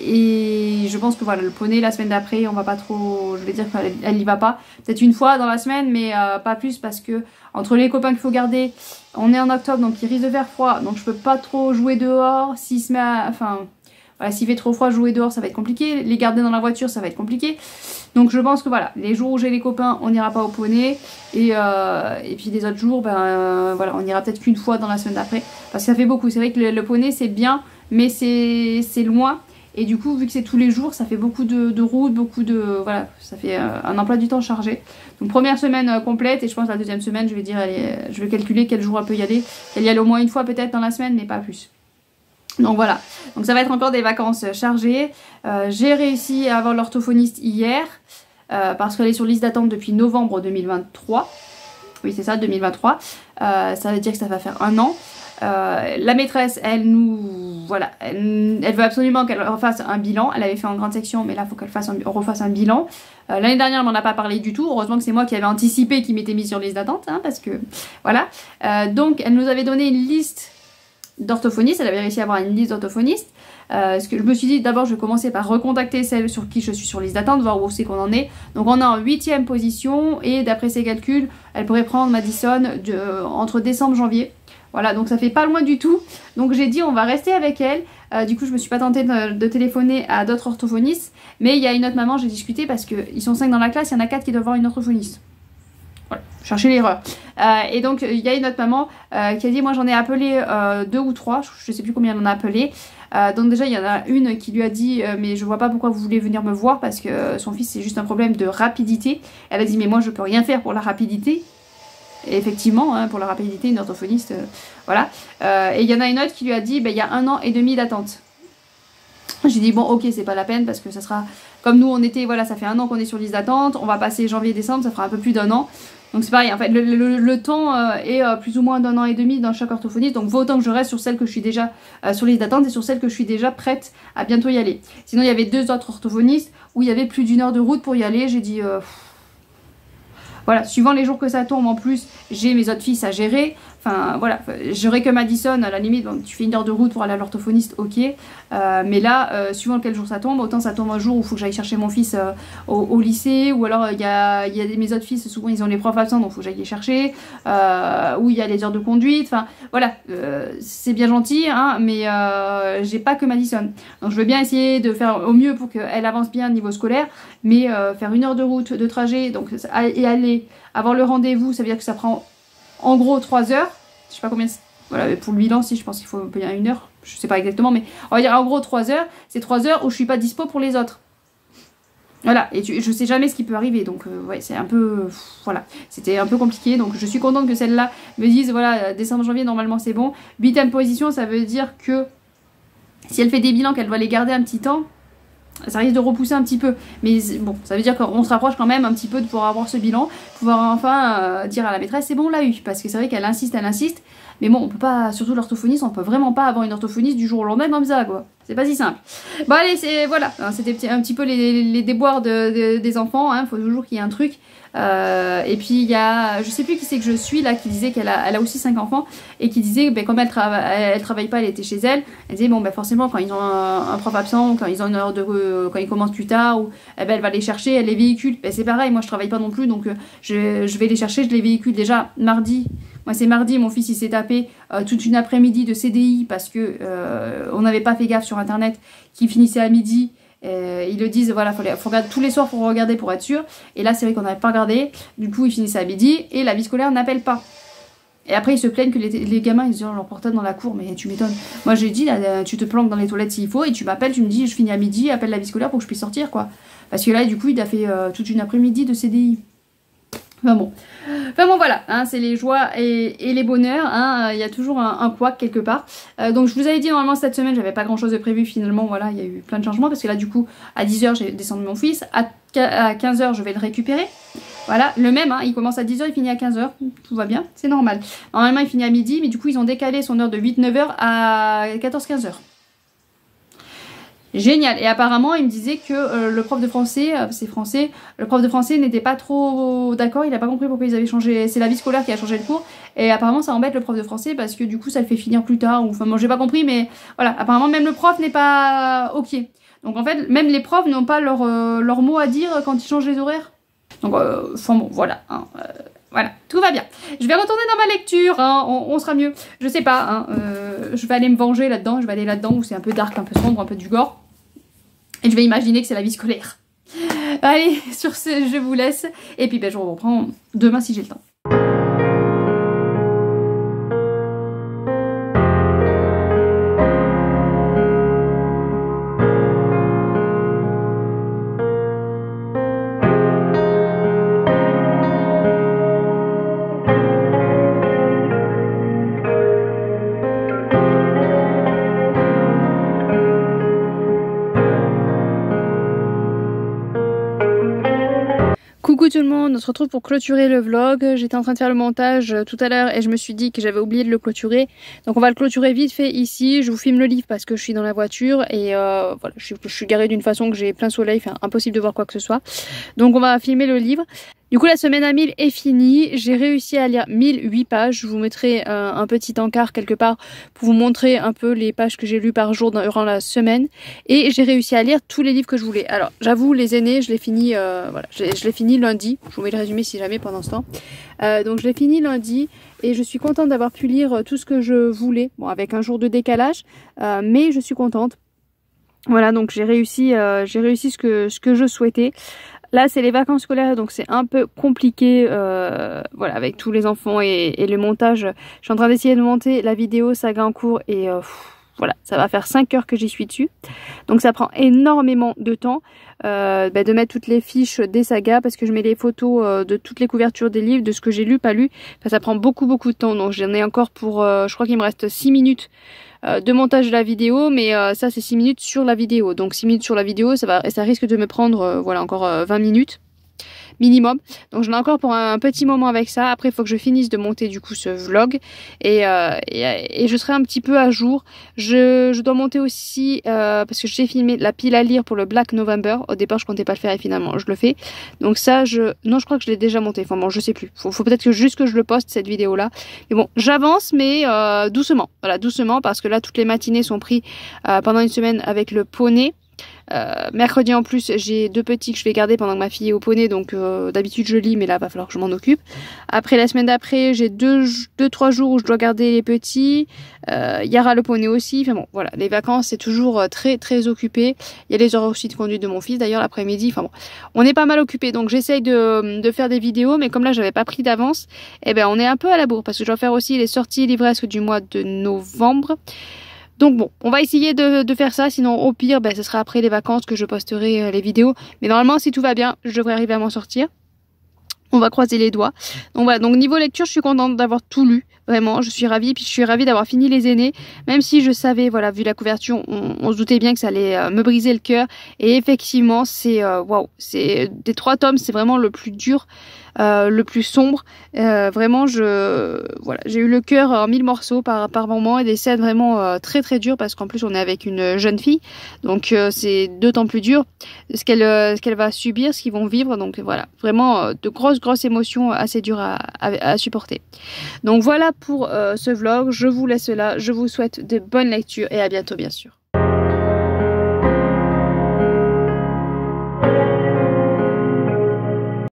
Et je pense que voilà, le poney, la semaine d'après, on va pas trop... Je vais dire qu'elle y va pas. Peut-être une fois dans la semaine, mais pas plus parce que entre les copains qu'il faut garder, on est en octobre, donc il risque de faire froid. Donc je peux pas trop jouer dehors. S'il se met à... Enfin... Voilà, s'il fait trop froid, jouer dehors, ça va être compliqué. Les garder dans la voiture, ça va être compliqué. Donc je pense que voilà, les jours où j'ai les copains, on n'ira pas au poney. Et puis les autres jours, voilà, on ira peut-être qu'une fois dans la semaine d'après. Parce que ça fait beaucoup. C'est vrai que le poney, c'est bien, mais c'est loin. Et du coup, vu que c'est tous les jours, ça fait beaucoup de routes, beaucoup de... Voilà, ça fait un emploi du temps chargé. Donc première semaine complète, et je pense la deuxième semaine, je vais dire, allez, je vais calculer quel jour elle peut y aller. Elle y aller au moins une fois peut-être dans la semaine, mais pas plus. Donc voilà, donc ça va être encore des vacances chargées. J'ai réussi à avoir l'orthophoniste hier parce qu'elle est sur liste d'attente depuis novembre 2023. Oui c'est ça, 2023. Ça veut dire que ça va faire 1 an. La maîtresse, elle veut absolument qu'elle refasse un bilan. Elle avait fait en grande section, mais là il faut qu'elle refasse un bilan. L'année dernière, elle m'en a pas parlé du tout. Heureusement que c'est moi qui avais anticipé qu'il m'était mis sur liste d'attente, hein, parce que voilà. Donc elle nous avait donné une liste d'orthophonistes, elle avait réussi à avoir une liste d'orthophonistes. Ce que je me suis dit, d'abord je vais commencer par recontacter celle sur qui je suis sur liste d'attente, voir où c'est qu'on en est. Donc on est en 8e position et d'après ses calculs, elle pourrait prendre Madison entre décembre et janvier. Voilà, donc ça fait pas loin du tout. Donc j'ai dit on va rester avec elle. Du coup je me suis pas tentée de téléphoner à d'autres orthophonistes. Mais il y a une autre maman, j'ai discuté parce qu'ils sont 5 dans la classe, il y en a 4 qui doivent avoir une orthophoniste. Voilà, chercher l'erreur. Et donc il y a une autre maman qui a dit moi j'en ai appelé 2 ou 3, je sais plus combien elle en a appelé. Donc déjà il y en a une qui lui a dit mais je vois pas pourquoi vous voulez venir me voir parce que son fils c'est juste un problème de rapidité. Elle a dit mais moi je peux rien faire pour la rapidité. Et effectivement hein, pour la rapidité une orthophoniste voilà. Et il y en a une autre qui lui a dit il y a 1 an et demi d'attente. J'ai dit bon ok c'est pas la peine parce que ça sera comme nous on était voilà ça fait 1 an qu'on est sur liste d'attente, on va passer janvier-décembre, ça fera un peu plus d'1 an. Donc c'est pareil en fait le temps est plus ou moins d'1 an et demi dans chaque orthophoniste. Donc vaut autant que je reste sur celle que je suis déjà sur liste d'attente et sur celle que je suis déjà prête à bientôt y aller. Sinon il y avait 2 autres orthophonistes où il y avait plus d'1 heure de route pour y aller. J'ai dit voilà, suivant les jours que ça tombe en plus, j'ai mes autres fils à gérer. Enfin voilà, j'aurais que Madison, à la limite, bon, tu fais 1 heure de route pour aller à l'orthophoniste, ok. Mais là, suivant quel jour ça tombe, autant ça tombe un jour où il faut que j'aille chercher mon fils au lycée, ou alors il y a mes autres fils, souvent ils ont les profs absents, donc il faut que j'aille les chercher, ou il y a les heures de conduite, enfin voilà, c'est bien gentil, hein, mais j'ai pas que Madison. Donc je veux bien essayer de faire au mieux pour qu'elle avance bien au niveau scolaire, mais faire 1 heure de route, de trajet, donc et aller avoir le rendez-vous, ça veut dire que ça prend en gros 3 heures, je sais pas combien, voilà, pour le bilan si je pense qu'il faut payer 1 heure, je sais pas exactement, mais on va dire en gros 3 heures, c'est 3 heures où je suis pas dispo pour les autres. Voilà, et je sais jamais ce qui peut arriver, donc ouais, c'est un peu, voilà, c'était un peu compliqué, donc je suis contente que celle-là me dise, voilà, décembre, janvier, normalement c'est bon. 8e position, ça veut dire que si elle fait des bilans, qu'elle doit les garder un petit temps, ça risque de repousser un petit peu, mais bon, ça veut dire qu'on se rapproche quand même un petit peu de pouvoir avoir ce bilan, pouvoir enfin dire à la maîtresse c'est bon on l'a eu, parce que c'est vrai qu'elle insiste, mais bon on peut pas, surtout l'orthophoniste, on peut vraiment pas avoir une orthophoniste du jour au lendemain comme ça quoi. c'est pas si simple. Bon allez, voilà, c'était un petit peu les déboires des enfants, hein. Faut toujours qu'il y ait un truc. Et puis il y a, je sais plus qui c'est que je suis là, qui disait qu'elle a aussi 5 enfants et qui disait ben, comme elle travaille pas, elle était chez elle, elle disait bon ben forcément quand ils ont un prof absent, quand ils ont une heure quand ils commencent plus tard, ou eh ben, elle va les chercher, elle les véhicule. Ben, c'est pareil, moi je travaille pas non plus, donc je vais les chercher, je les véhicule déjà mardi. Moi c'est mardi, mon fils il s'est tapé toute une après-midi de CDI parce que on n'avait pas fait gaffe sur internet, qui finissait à midi. Ils le disent, voilà, faut regarder tous les soirs pour regarder pour être sûr. Et là, c'est vrai qu'on n'avait pas regardé. Du coup, ils finissaient à midi et la vie scolaire n'appelle pas. Et après, ils se plaignent que les gamins, ils se disent, oh, leur portable dans la cour, mais tu m'étonnes. Moi, j'ai dit, là, tu te planques dans les toilettes s'il faut et tu m'appelles, tu me dis, je finis à midi, appelle la vie scolaire pour que je puisse sortir, quoi. Parce que là, du coup, il a fait toute une après-midi de CDI. Enfin bon, voilà, hein, c'est les joies et les bonheurs, hein, il y a toujours un couac quelque part. Donc je vous avais dit normalement cette semaine j'avais pas grand chose de prévu, finalement voilà, il y a eu plein de changements parce que là du coup à 10h j'ai descendu mon fils, à 15h je vais le récupérer. Voilà, le même, hein, il commence à 10h, il finit à 15h, tout va bien, c'est normal. Normalement il finit à midi, mais du coup ils ont décalé son heure de 8-9h à 14-15h. Génial. Et apparemment, il me disait que le prof de français, c'est français, le prof de français n'était pas trop d'accord, il n'a pas compris pourquoi ils avaient changé, c'est la vie scolaire qui a changé le cours, et apparemment ça embête le prof de français parce que du coup ça le fait finir plus tard, ou enfin moi j'ai pas compris, mais voilà, apparemment même le prof n'est pas ok. Donc en fait, même les profs n'ont pas leur mot à dire quand ils changent les horaires. Donc enfin bon, voilà, hein, voilà, tout va bien. Je vais retourner dans ma lecture, hein, on sera mieux. Je sais pas, hein, je vais aller me venger là-dedans, je vais aller là-dedans où c'est un peu dark, un peu sombre, un peu du gore. Et je vais imaginer que c'est la vie scolaire. Allez, sur ce, je vous laisse. Et puis ben, je reprends demain si j'ai le temps. Coucou tout le monde, on se retrouve pour clôturer le vlog. J'étais en train de faire le montage tout à l'heure et je me suis dit que j'avais oublié de le clôturer. Donc on va le clôturer vite fait ici. Je vous filme le livre parce que je suis dans la voiture et voilà, je suis garée d'une façon que j'ai plein soleil, enfin impossible de voir quoi que ce soit. Donc on va filmer le livre. Du coup la semaine à 1000 est finie, j'ai réussi à lire 1008 pages, je vous mettrai un petit encart quelque part pour vous montrer un peu les pages que j'ai lues par jour durant la semaine, et j'ai réussi à lire tous les livres que je voulais. Alors j'avoue les aînés je l'ai fini, voilà, je l'ai fini lundi, je vous mets le résumé si jamais pendant ce temps. Donc je l'ai fini lundi et je suis contente d'avoir pu lire tout ce que je voulais, bon avec un jour de décalage, mais je suis contente. Voilà, donc j'ai réussi ce que je souhaitais. Là, c'est les vacances scolaires, donc c'est un peu compliqué, voilà, avec tous les enfants et le montage. Je suis en train d'essayer de monter la vidéo saga en cours et voilà, ça va faire 5 heures que j'y suis dessus. Donc ça prend énormément de temps de mettre toutes les fiches des sagas parce que je mets les photos de toutes les couvertures des livres, de ce que j'ai lu, pas lu. Enfin, ça prend beaucoup de temps, donc j'en ai encore pour, je crois qu'il me reste 6 minutes de montage de la vidéo, mais ça c'est 6 minutes sur la vidéo, donc 6 minutes sur la vidéo ça risque de me prendre voilà encore 20 minutes minimum, donc j'en ai encore pour un petit moment avec ça. Après il faut que je finisse de monter du coup ce vlog et je serai un petit peu à jour. Je dois monter aussi parce que j'ai filmé la pile à lire pour le Black November. Au départ je comptais pas le faire et finalement je le fais, donc ça non je crois que je l'ai déjà monté, enfin bon je sais plus, faut peut-être que juste que je le poste cette vidéo là, mais bon j'avance, mais doucement, voilà, doucement, parce que là toutes les matinées sont prises pendant une semaine avec le poney. Mercredi en plus j'ai 2 petits que je vais garder pendant que ma fille est au poney, donc d'habitude je lis mais là va falloir que je m'en occupe. Après la semaine d'après j'ai 2-3 jours où je dois garder les petits, Yara le poney aussi, enfin bon voilà, les vacances c'est toujours très occupé. Il y a les heures aussi de conduite de mon fils d'ailleurs l'après-midi, enfin bon on est pas mal occupé, donc j'essaye de faire des vidéos, mais comme là j'avais pas pris d'avance, et ben on est un peu à la bourre parce que je dois faire aussi les sorties livresques du mois de novembre. Donc bon, on va essayer de faire ça, sinon au pire, ce sera après les vacances que je posterai les vidéos. Mais normalement, si tout va bien, je devrais arriver à m'en sortir. On va croiser les doigts. Donc voilà, donc niveau lecture, je suis contente d'avoir tout lu. Vraiment, je suis ravie. Puis je suis ravie d'avoir fini les aînés. Même si je savais, voilà, vu la couverture, on se doutait bien que ça allait me briser le cœur. Et effectivement, c'est waouh, c'est des 3 tomes, c'est vraiment le plus dur. le plus sombre. Vraiment, voilà, j'ai eu le cœur en mille morceaux par moment et des scènes vraiment très très dures parce qu'en plus on est avec une jeune fille, donc c'est d'autant plus dur ce qu'elle va subir, ce qu'ils vont vivre. Donc voilà, vraiment de grosses émotions assez dures à supporter. Donc voilà pour ce vlog, je vous laisse là, je vous souhaite de bonnes lectures et à bientôt bien sûr.